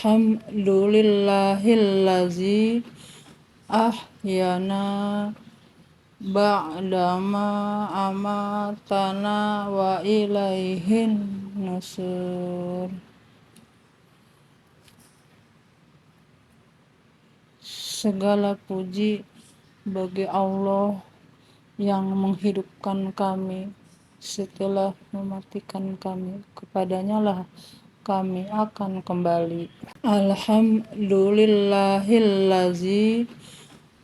Alhamdulillahillazi ahyana ba'dama amatana wa ilaihin nusur. Segala puji bagi Allah yang menghidupkan kami setelah mematikan kami. Kepadanya lah kami akan kembali. Alhamdulillahillazi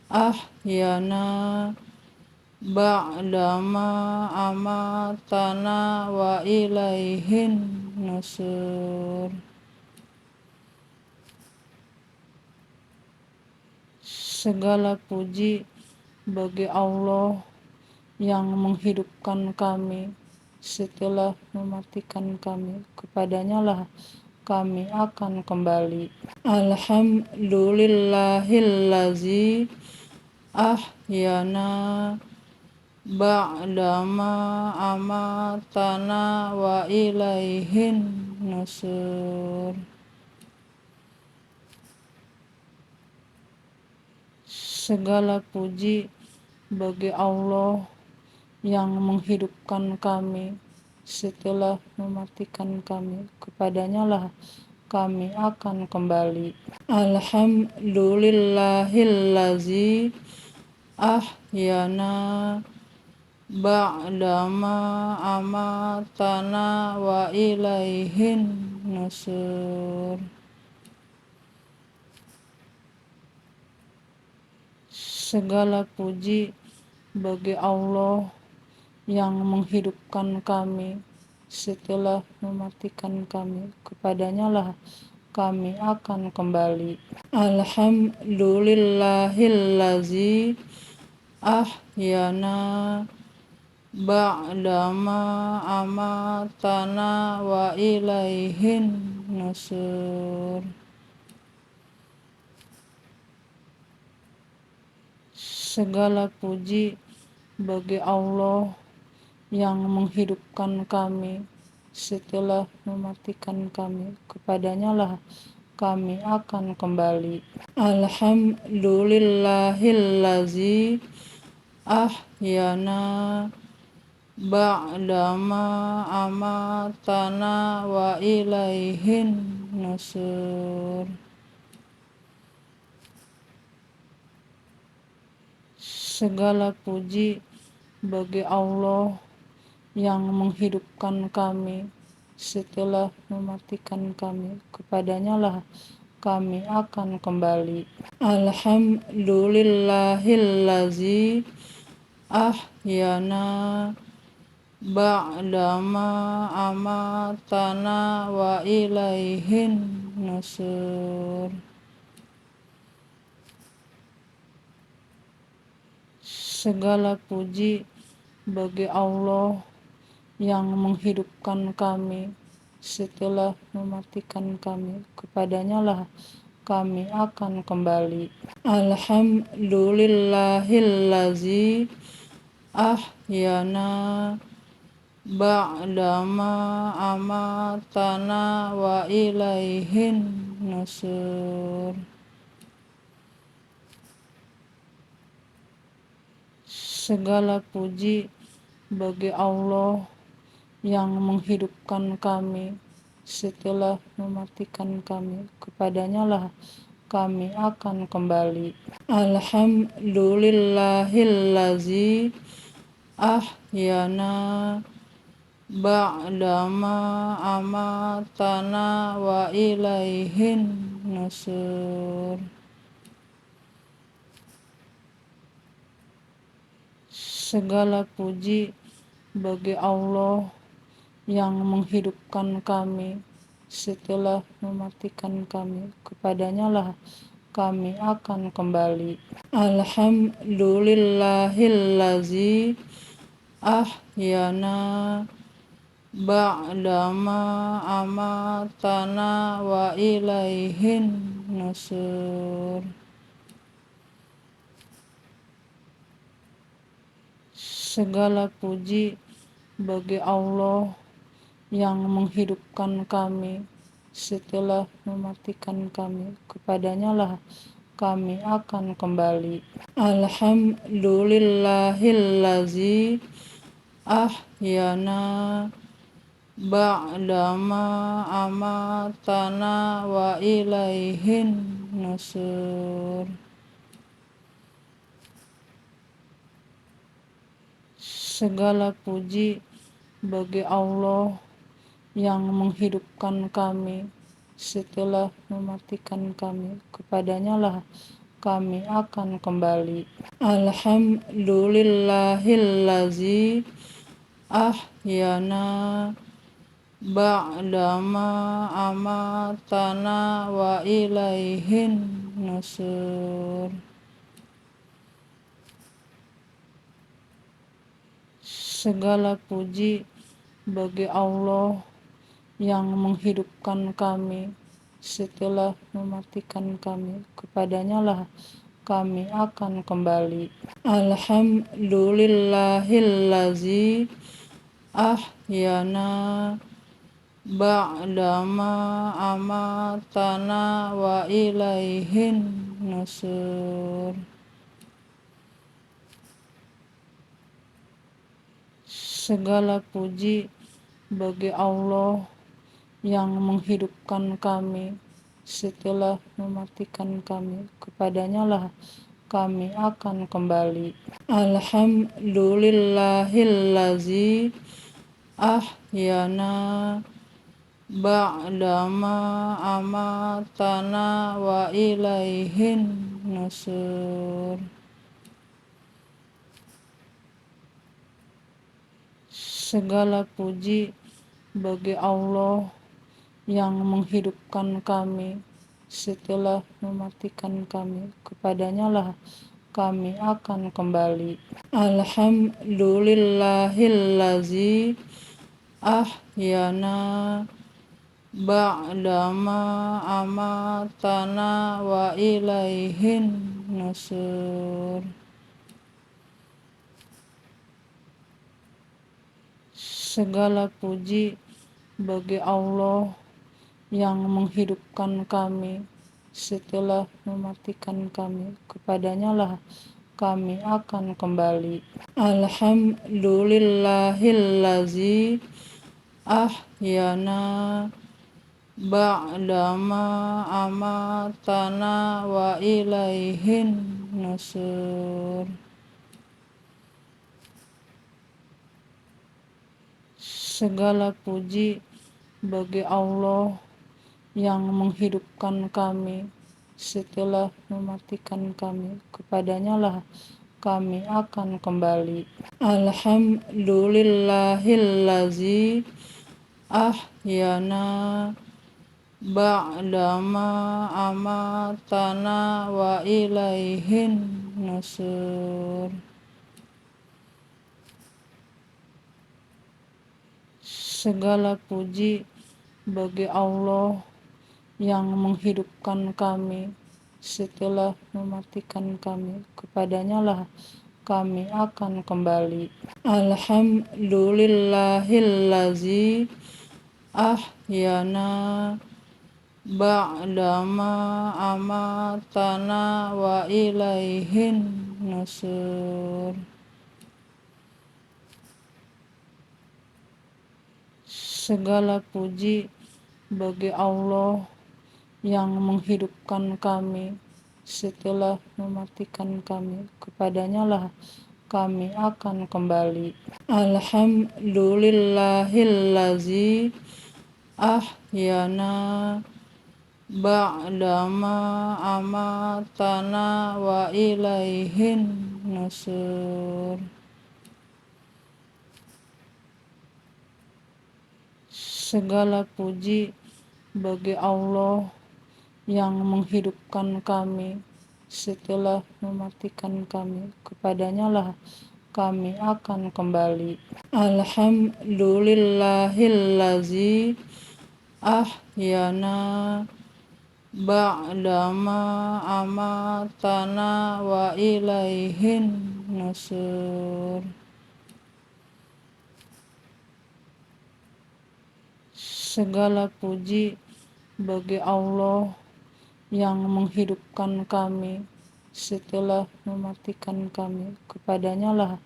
ahyana ba'dama amatana wa ilaihin nusur. Segala puji bagi Allah yang menghidupkan kami setelah mematikan kami. Kepadanya lah kami akan kembali. Alhamdulillahillazi ahyana ba'dama amatana wa ilaihin nusur. Segala puji bagi Allah yang menghidupkan kami setelah mematikan kami. Kepadanya lah kami akan kembali. Alhamdulillahillazi ahyana ba'dama amatana wa ilaihin nusur. Segala puji bagi Allah yang menghidupkan kami setelah mematikan kami. Kepadanya lah kami akan kembali. Alhamdulillahillazi ahyana ba'dama amatana wa ilaihin nusur. Segala puji bagi Allah yang menghidupkan kami setelah mematikan kami. Kepadanya lah kami akan kembali. Alhamdulillahillazi ahyana ba'dama amatana wa ilaihin nusur. Segala puji bagi Allah yang menghidupkan kami setelah mematikan kami. Kepadanya lah kami akan kembali. Alhamdulillahillazi ahyana ba'dama amatana wa ilaihin nusur. Segala puji bagi Allah yang menghidupkan kami setelah mematikan kami. Kepadanya lah kami akan kembali. Alhamdulillahillazi ahyana ba'dama amatana wa ilaihin nusur. Segala puji bagi Allah yang menghidupkan kami setelah mematikan kami. Kepadanya lah kami akan kembali. Alhamdulillahillazi ahyana ba'dama amatana wa ilaihin nusur. Segala puji bagi Allah yang menghidupkan kami setelah mematikan kami. Kepadanya lah kami akan kembali. Alhamdulillahillazi ahyana ba'dama amatana wa ilaihin nusur. Segala puji bagi Allah yang menghidupkan kami setelah mematikan kami. Kepadanya lah kami akan kembali. Alhamdulillahillazi ahyana ba'dama amatana wa ilaihin nusur. Segala puji bagi Allah yang menghidupkan kami setelah mematikan kami. Kepadanya lah kami akan kembali. Alhamdulillahillazi ahyana ba'dama amatana wa ilaihin nusur. Segala puji bagi Allah yang menghidupkan kami setelah mematikan kami. Kepadanya lah kami akan kembali. Alhamdulillahillazi ahyana ba'dama amatana wa ilaihin nusur. Segala puji bagi Allah yang menghidupkan kami setelah mematikan kami. Kepadanya lah kami akan kembali. Alhamdulillahillazi ahyana ba'dama amatana wa ilaihin nusur. Segala puji bagi Allah yang menghidupkan kami setelah mematikan kami. Kepadanya lah kami akan kembali. Alhamdulillahillazi ahyana ba'dama amatana wa ilaihin nusur. Segala puji bagi Allah yang menghidupkan kami setelah mematikan kami. Kepadanya lah kami akan kembali. Alhamdulillahillazi ahyana ba'dama amatana wa ilaihin nusur. Segala puji bagi Allah yang menghidupkan kami setelah mematikan kami. Kepadanya lah kami akan kembali. Alhamdulillahillazi ahyana ba'dama amatana wa ilaihin nusur. Segala puji bagi Allah yang menghidupkan kami setelah mematikan kami. Kepadanya lah kami akan kembali. Alhamdulillahillazi ahyana ba'dama amatana wa ilaihin nusur. Segala puji bagi Allah yang menghidupkan kami setelah mematikan kami. Kepadanya lah kami akan kembali. Alhamdulillahillazi ahyana ba'dama amatana wa ilaihin nusur. Segala puji bagi Allah yang menghidupkan kami setelah mematikan kami. Kepadanya lah kami akan kembali. Alhamdulillahillazi ahyana ba'dama amatana wa ilaihin nusur. Segala puji bagi Allah yang menghidupkan kami setelah mematikan kami. Kepadanya lah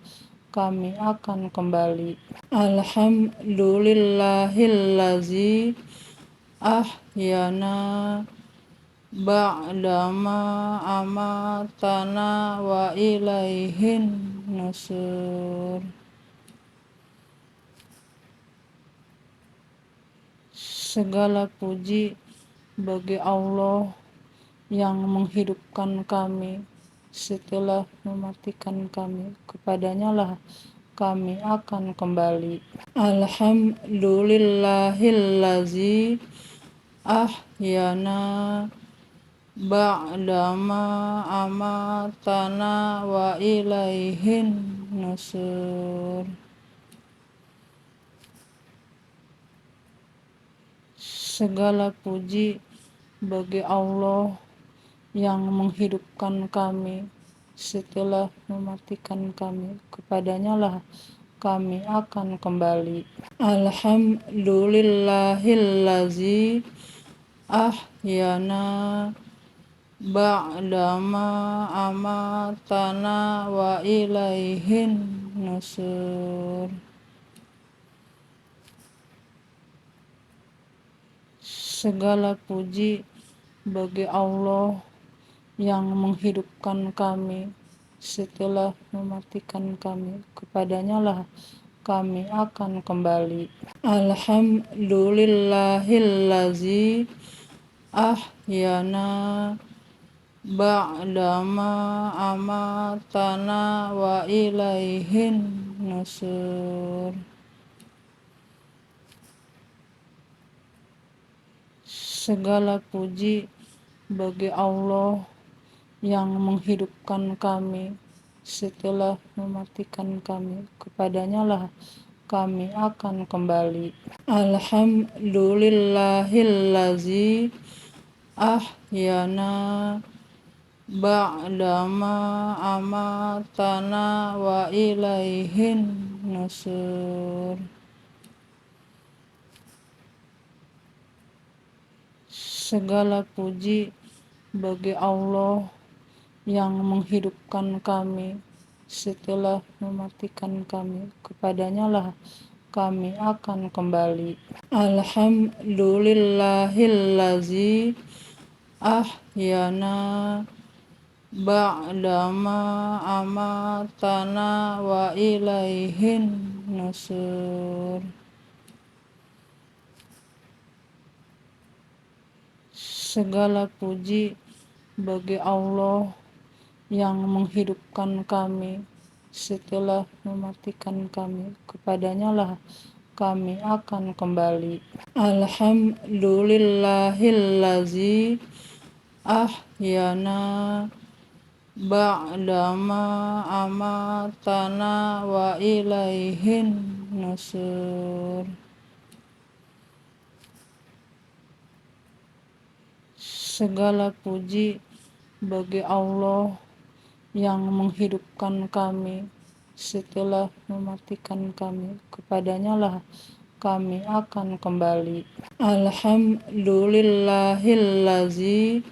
kami akan kembali. Alhamdulillahillazi ahyana ba'dama amatana wa ilaihin nusur. Segala puji bagi Allah yang menghidupkan kami setelah mematikan kami. Kepadanya lah kami akan kembali. Alhamdulillahillazi ahyana ba'dama amatana wa ilaihin nusur. Segala puji bagi Allah yang menghidupkan kami setelah mematikan kami. Kepadanya lah kami akan kembali. Alhamdulillahillazi ahyana ba'dama amatana wa ilaihin nusur. Segala puji bagi Allah yang menghidupkan kami setelah mematikan kami. Kepadanya lah kami akan kembali. Alhamdulillahillazi ahyana ba'dama amatana wa ilaihin nusur. Segala puji bagi Allah yang menghidupkan kami setelah mematikan kami. Kepadanya lah kami akan kembali. Alhamdulillahillazi ahyana ba'dama amatana wa ilaihin nusur. Segala puji bagi Allah yang menghidupkan kami setelah mematikan kami. Kepadanya lah kami akan kembali. Alhamdulillahillazi ahyana ba'dama amatana wa ilaihin nusur. Segala puji bagi Allah yang menghidupkan kami setelah mematikan kami. Kepadanya lah kami akan kembali. Alhamdulillahillazi ahyana ba'dama amatana wa ilaihin nusur. Segala puji bagi Allah yang menghidupkan kami setelah mematikan kami. Kepadanya lah kami akan kembali. Alhamdulillahillazi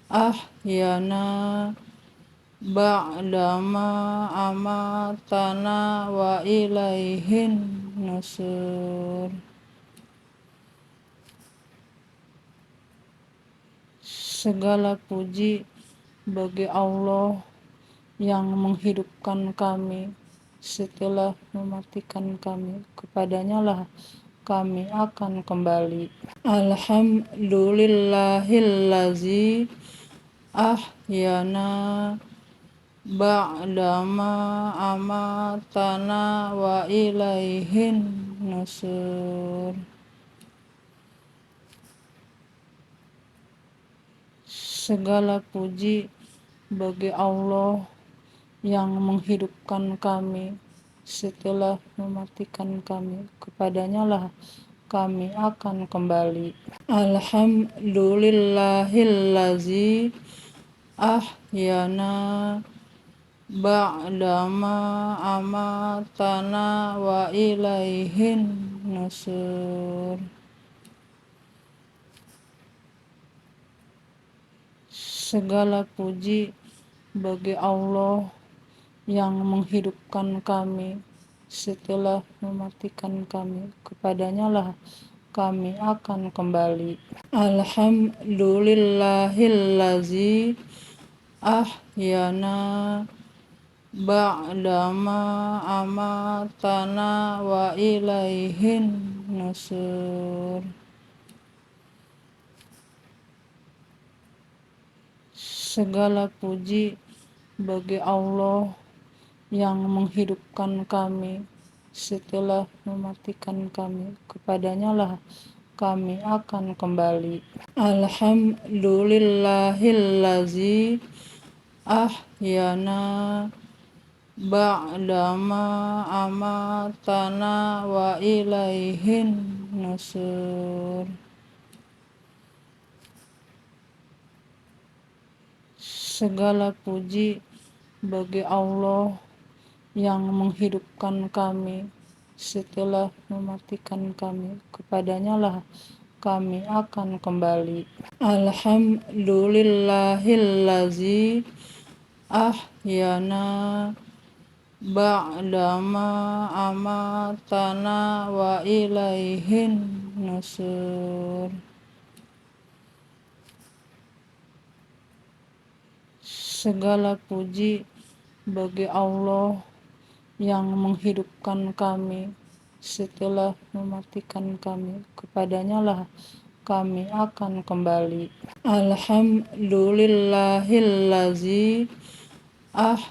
ahyana ba'dama amatana wa ilaihin nusur. Segala puji bagi Allah yang menghidupkan kami setelah mematikan kami. Kepadanya lah kami akan kembali. Alhamdulillahillazi ahyana ba'dama amatana wa ilaihin nusur. Segala puji bagi Allah yang menghidupkan kami setelah mematikan kami. Kepadanya lah kami akan kembali. Alhamdulillahillazi ahyana ba'dama amatana wa ilaihin nusur. Segala puji bagi Allah yang menghidupkan kami setelah mematikan kami. Kepadanya lah kami akan kembali. Alhamdulillahillazi ahyana ba'dama amatana wa ilaihin nusur. Segala puji bagi Allah yang menghidupkan kami setelah mematikan kami. Kepadanya lah kami akan kembali. Alhamdulillahillazi ahyana ba'dama amatana wa ilaihin nusur. Segala puji bagi Allah yang menghidupkan kami setelah mematikan kami. Kepadanya lah kami akan kembali. Alhamdulillahillazi ahyana ba'dama amatana wa ilaihin nusur. Segala puji bagi Allah yang menghidupkan kami setelah mematikan kami. Kepadanya lah kami akan kembali. Alhamdulillahillazi ahyana ba'dama amatana wa ilaihin nusur. Segala puji bagi Allah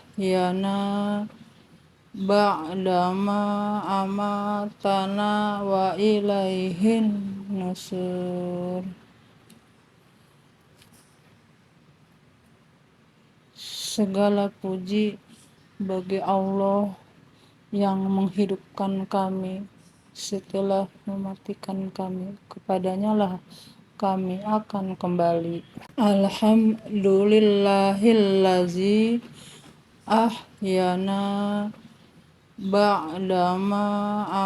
yang menghidupkan kami setelah mematikan kami. Kepadanya lah kami akan kembali. Alhamdulillahillazi ahyana ba'dama amatana wa ilaihin nusur. Segala puji bagi Allah yang menghidupkan kami setelah mematikan kami. Kepadanya lah kami akan kembali. Alhamdulillahillazi ahyana ba'dama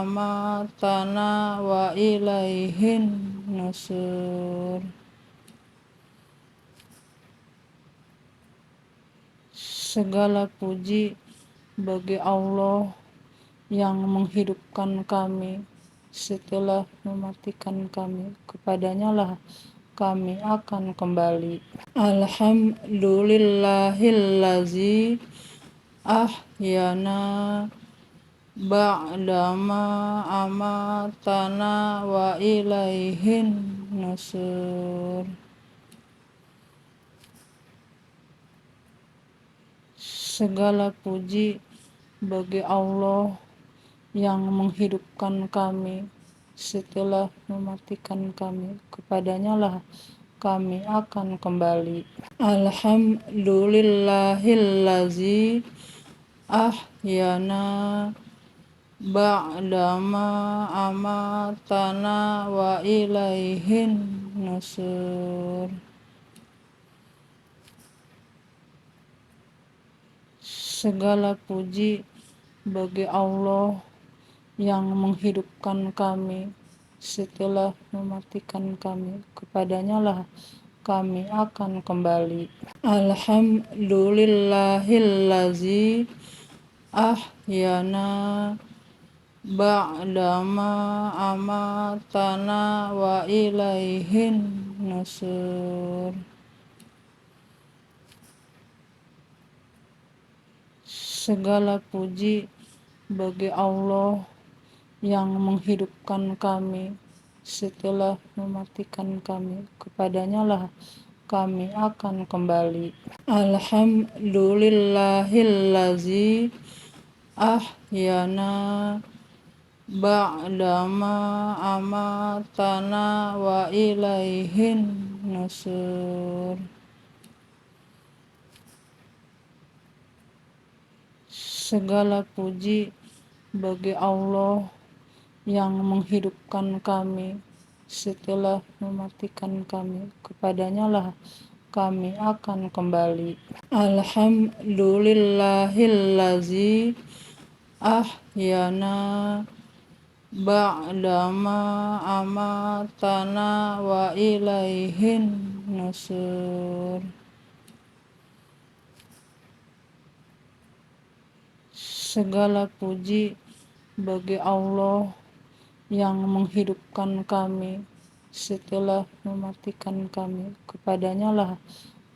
amatana wa ilaihin nusur. Segala puji bagi Allah yang menghidupkan kami setelah mematikan kami. Kepadanya lah kami akan kembali. Alhamdulillahillazi ahyana ba'dama amatana wa ilaihin nusur. Segala puji bagi Allah yang menghidupkan kami setelah mematikan kami. Kepadanya lah kami akan kembali. Alhamdulillahillazi ahyana ba'dama amatana wa ilaihin nusur. Segala puji bagi Allah yang menghidupkan kami setelah mematikan kami. Kepadanya lah kami akan kembali. Alhamdulillahillazi ahyana ba'dama amatana wa ilaihin nusur. Segala puji bagi Allah yang menghidupkan kami setelah mematikan kami. Kepadanya lah kami akan kembali. Alhamdulillahillazi ahyana ba'dama amatana wa ilaihin nusur. Segala puji bagi Allah yang menghidupkan kami setelah mematikan kami. Kepadanya lah kami akan kembali. Alhamdulillahillazi ahyana ba'dama amatana wa ilaihin nusur. Segala puji bagi Allah yang menghidupkan kami setelah mematikan kami. Kepadanya lah kami akan kembali. Alhamdulillahillazi ahyana ba'dama amatana wa ilaihin nusur. Segala puji bagi Allah yang menghidupkan kami setelah mematikan kami. Kepadanya lah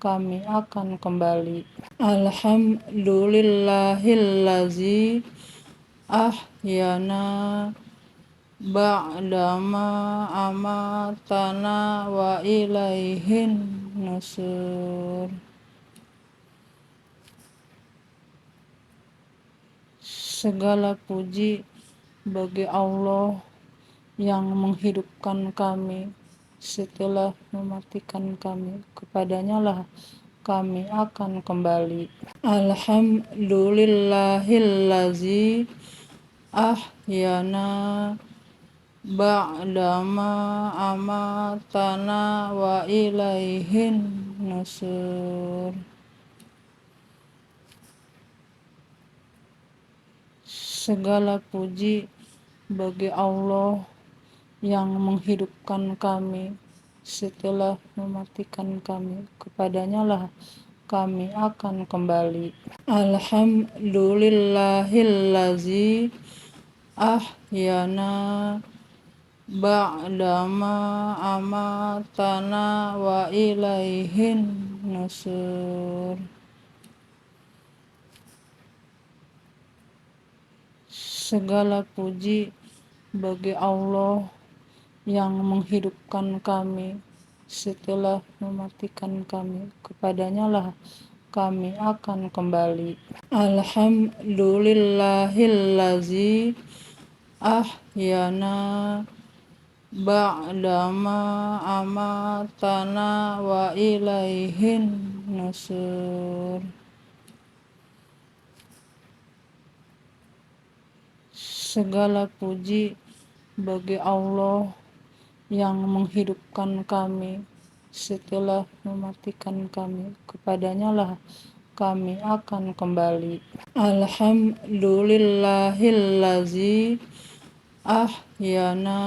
kami akan kembali. Alhamdulillahillazi ahyana ba'dama amatana wa ilaihin nusur. Segala puji bagi Allah yang menghidupkan kami setelah mematikan kami. Kepadanya lah kami akan kembali. Alhamdulillahillazi ahyana ba'dama amatana wa ilaihin nusur. Segala puji bagi Allah yang menghidupkan kami setelah mematikan kami. Kepadanya lah kami akan kembali. Alhamdulillahillazi ahyana ba'dama amatana wa ilaihin nusur. Segala puji bagi Allah yang menghidupkan kami setelah mematikan kami. Kepadanya lah kami akan kembali. Alhamdulillahillazi ahyana ba'dama amatana wa ilaihin nusur. Segala puji bagi Allah yang menghidupkan kami setelah mematikan kami. Kepadanya lah kami akan kembali. Alhamdulillahillazi ahyana ba'dama amatana wa ilaihin nusur. Segala puji bagi Allah yang menghidupkan kami setelah mematikan kami. Kepadanya lah kami akan kembali. Alhamdulillahillazi ahyana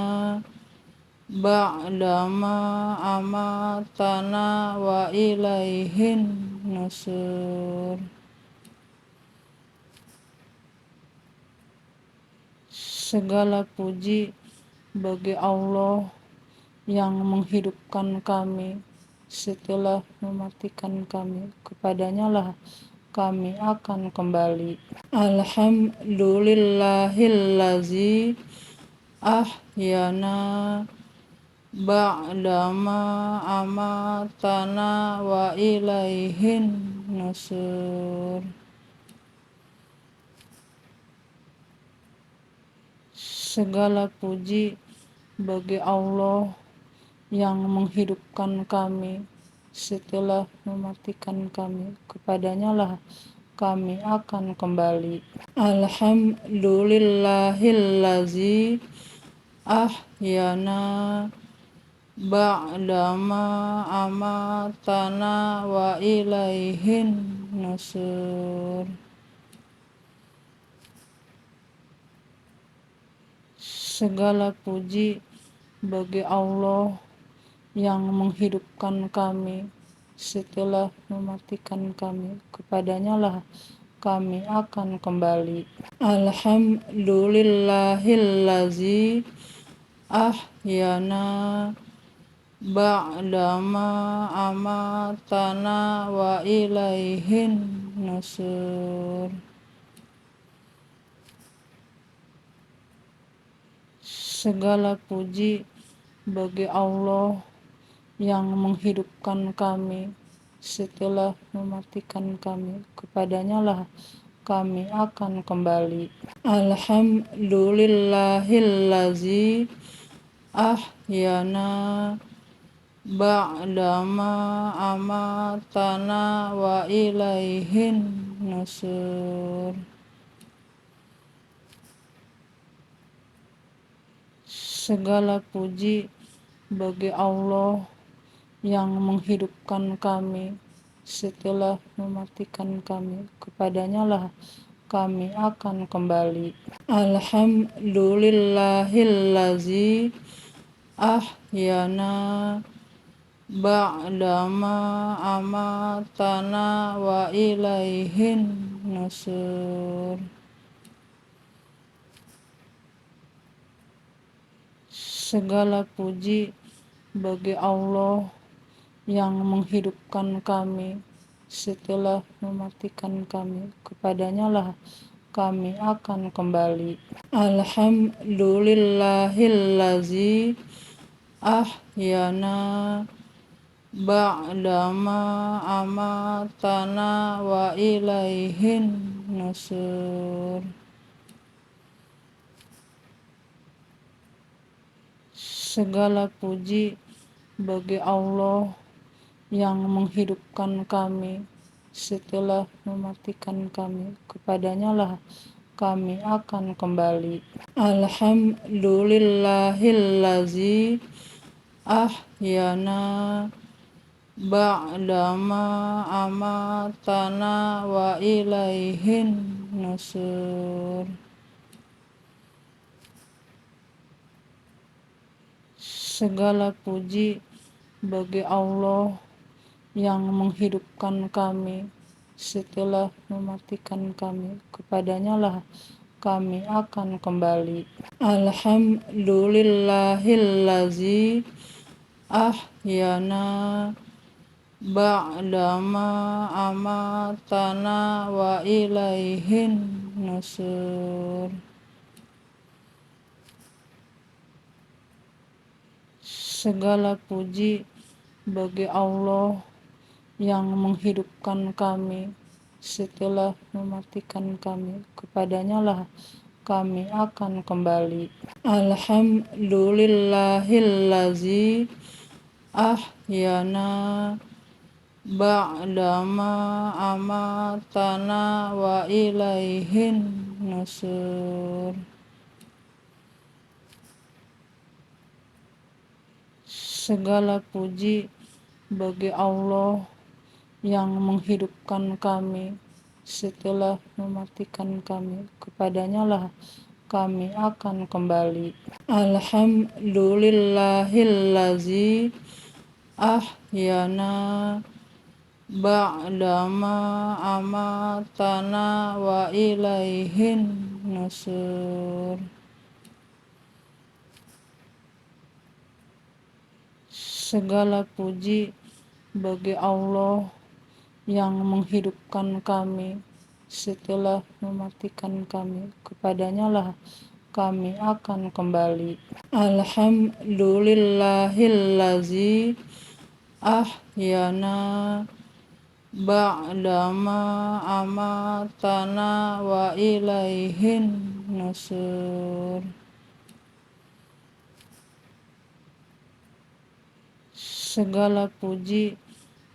ba'dama amatana wa ilaihin nusur. Segala puji bagi Allah yang menghidupkan kami setelah mematikan kami. Kepadanya lah kami akan kembali. Alhamdulillahillazi ahyana ba'dama amatana wa ilaihin nusur. Segala puji bagi Allah yang menghidupkan kami setelah mematikan kami. Kepadanya lah kami akan kembali. Alhamdulillahillazi ahyana ba'dama amatana wa ilaihin nusur. Segala puji bagi Allah yang menghidupkan kami setelah mematikan kami. Kepadanya lah kami akan kembali. Alhamdulillahillazi ahyana ba'dama amatana wa ilaihin nusur. Segala puji bagi Allah yang menghidupkan kami setelah mematikan kami. Kepadanya lah kami akan kembali. Alhamdulillahillazi ahyana segala puji bagi Allah yang menghidupkan kami setelah mematikan kami. Kepadanya lah kami akan kembali. Alhamdulillahillazi ahyana ba'dama amatana wa ilaihin nusur. Segala puji bagi Allah yang menghidupkan kami setelah mematikan kami. Kepadanya lah kami akan kembali. Alhamdulillahillazi ahyana ba'dama amatana wa ilaihin nusur. Segala puji bagi Allah yang menghidupkan kami setelah mematikan kami. Kepadanya lah kami akan kembali. Alhamdulillahillazi ahyana ba'dama amatana wa ilaihin nusur. Segala puji bagi Allah yang menghidupkan kami setelah mematikan kami. Kepadanya lah kami akan kembali. Alhamdulillahillazi ahyana ba'dama amatana wa ilaihin nusur. Segala puji bagi Allah yang menghidupkan kami setelah mematikan kami. Kepadanya lah kami akan kembali. Alhamdulillahillazi ahyana ba'dama amatana wa ilaihin nusur. Segala puji bagi Allah yang menghidupkan kami setelah mematikan kami. Kepadanya lah kami akan kembali. Alhamdulillahillazi ahyana ba'dama amatana wa ilaihin nusur. Segala puji bagi Allah yang menghidupkan kami setelah mematikan kami. Kepadanya lah kami akan kembali. Alhamdulillahillazi ahyana ba'dama amatana wa ilaihin nusur. Segala puji bagi Allah yang menghidupkan kami setelah mematikan kami. Kepadanya lah kami akan kembali. Alhamdulillahillazi ahyana ba'dama amatana wa ilaihin nusur. Segala puji bagi Allah yang menghidupkan kami setelah mematikan kami. Kepadanya lah kami akan kembali. Alhamdulillahillazi ahyana ba'dama amatana wa ilaihin nusur. Segala puji bagi Allah yang menghidupkan kami setelah mematikan kami. Kepadanya lah kami akan kembali. Alhamdulillahillazi ahyana ba'dama amatana wa ilaihin nusur. Segala puji bagi Allah yang menghidupkan kami setelah mematikan kami. Kepadanya lah kami akan kembali. Alhamdulillahillazi ahyana ba'dama amatana wa ilaihin nusur. Segala puji bagi Allah yang menghidupkan kami setelah mematikan kami. Kepadanya lah kami akan kembali. Alhamdulillahillazi ahyana ba'dama amatana wa ilaihin nusur. Segala puji bagi Allah yang menghidupkan kami setelah mematikan kami. Kepadanya lah kami akan kembali. Alhamdulillahillazi ahyana ba'dama amatana wa ilaihin nusur. Segala puji bagi Allah yang menghidupkan kami setelah mematikan kami. Kepadanya lah kami akan kembali. Alhamdulillahillazi ahyana ba'dama amatana wa ilaihin nusur. Segala puji bagi Allah yang menghidupkan kami setelah mematikan kami. Kepadanya lah kami akan kembali. Alhamdulillahillazi ahyana ba'dama amatana wa ilaihin nusur. Segala puji bagi Allah yang menghidupkan kami setelah mematikan kami. Kepadanya lah kami akan kembali. Alhamdulillahillazi ahyana ba'dama amatana wa ilaihin nusur. Segala puji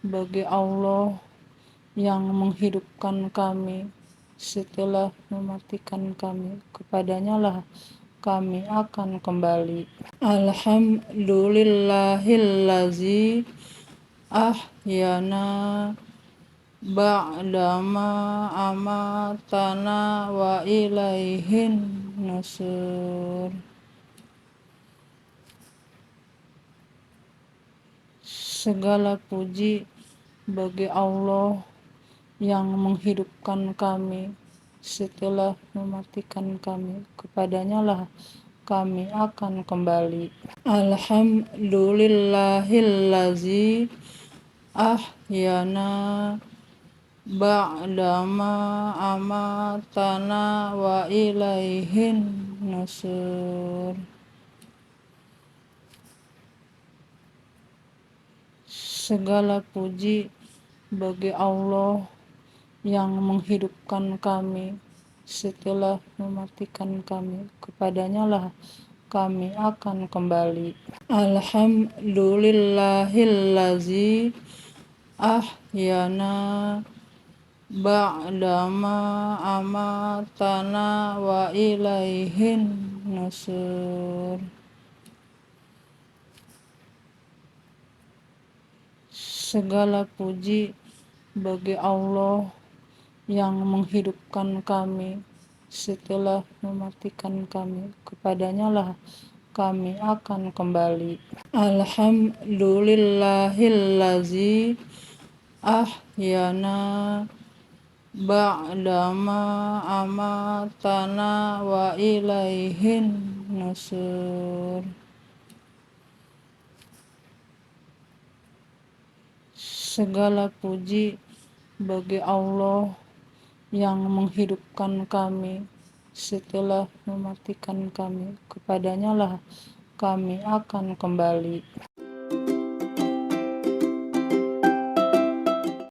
bagi Allah yang menghidupkan kami setelah mematikan kami. Kepadanya lah kami akan kembali. Alhamdulillahillazi ahyana ba'dama amatana wa ilaihin nusur. Segala puji bagi Allah yang menghidupkan kami setelah mematikan kami. Kepadanya lah kami akan kembali. Alhamdulillahillazi ahyana ba'dama amatana wa ilaihin nusur. Segala puji bagi Allah yang menghidupkan kami setelah mematikan kami. Kepadanya lah kami akan kembali. Alhamdulillahillazi ahyana ba'dama amatana wa ilaihin nusur. Segala puji bagi Allah yang menghidupkan kami setelah mematikan kami. Kepadanya lah kami akan kembali. Alhamdulillahillazi ahyana ba'dama amatana wa ilaihin nusur. Segala puji bagi Allah yang menghidupkan kami setelah mematikan kami. Kepadanya lah kami akan kembali. Alhamdulillahillazi ahyana ba'dama amatana wa ilaihin nusur. Segala puji bagi Allah yang menghidupkan kami setelah mematikan kami. Kepadanya lah kami akan kembali. Alhamdulillahillazi ahyana ba'dama amatana wa ilaihin nusur. Segala puji bagi Allah yang menghidupkan kami setelah mematikan kami. Kepadanya lah kami akan kembali.